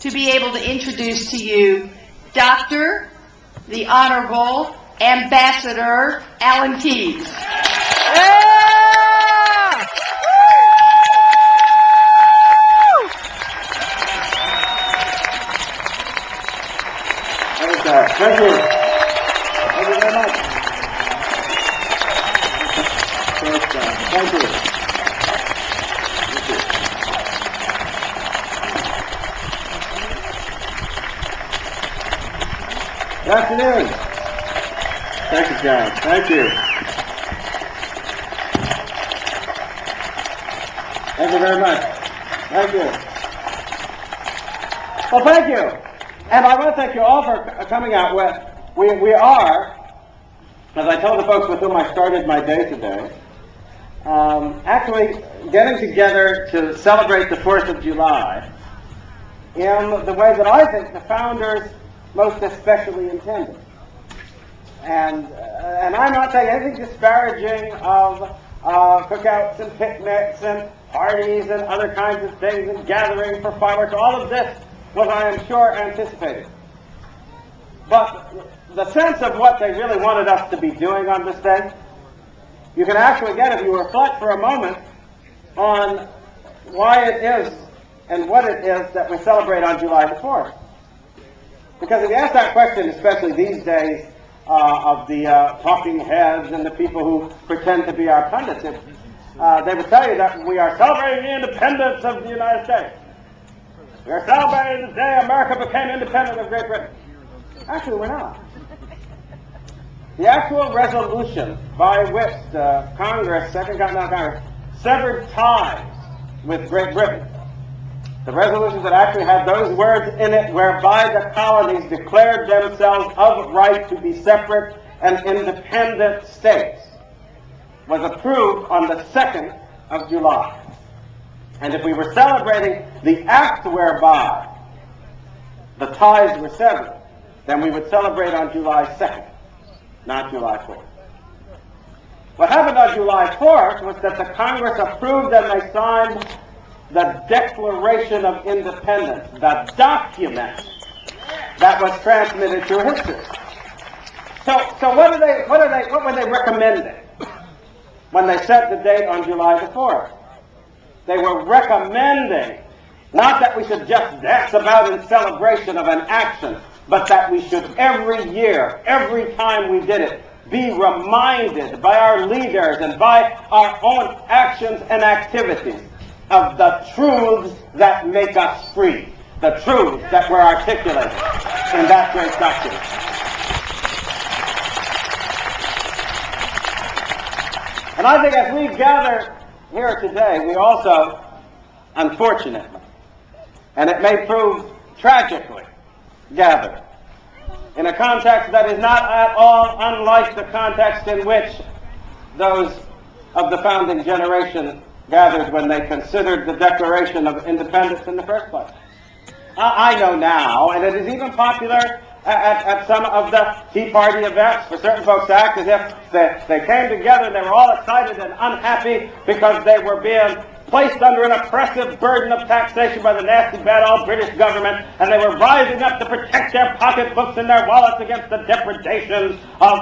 to be able to introduce to you Dr. the Honorable Ambassador Alan Keyes. Thank you. Thank you very much. Thank you. Good afternoon. Thank you, John. Thank you. Thank you very much. Thank you. Well, thank you. And I want to thank you all for coming out. We are, as I told the folks with whom I started my day today, actually getting together to celebrate the 4th of July in the way that I think the founders most especially intended. And I'm not saying anything disparaging of cookouts and picnics and parties and other kinds of things and gatherings for fireworks. All of this was, I am sure, anticipated. But the sense of what they really wanted us to be doing on this day, you can actually get if you reflect for a moment on why it is and what it is that we celebrate on July the 4th. Because if you ask that question, especially these days, of the talking heads and the people who pretend to be our pundits, they would tell you that we are celebrating the independence of the United States. We are celebrating the day America became independent of Great Britain. Actually, we're not. The actual resolution by which the Congress, Second Continental Congress, severed ties with Great Britain, the resolution that actually had those words in it whereby the colonies declared themselves of right to be separate and independent states, was approved on the 2nd of July. And if we were celebrating the act whereby the ties were severed, then we would celebrate on July 2nd, not July 4th. What happened on July 4th was that the Congress approved and they signed the Declaration of Independence, the document that was transmitted through history. So what were they recommending when they set the date on July the 4th? They were recommending not that we should just dance about in celebration of an action, but that we should every year, every time we did it, be reminded by our leaders and by our own actions and activities of the truths that make us free, the truths that were articulated in that great document. And I think as we gather here today, we also, unfortunately, and it may prove tragically, gather in a context that is not at all unlike the context in which those of the founding generation gathered when they considered the Declaration of Independence in the first place. I know now, and it is even popular at some of the Tea Party events, for certain folks to act as if they came together and they were all excited and unhappy because they were being placed under an oppressive burden of taxation by the nasty, bad old British government, and they were rising up to protect their pocketbooks and their wallets against the depredations of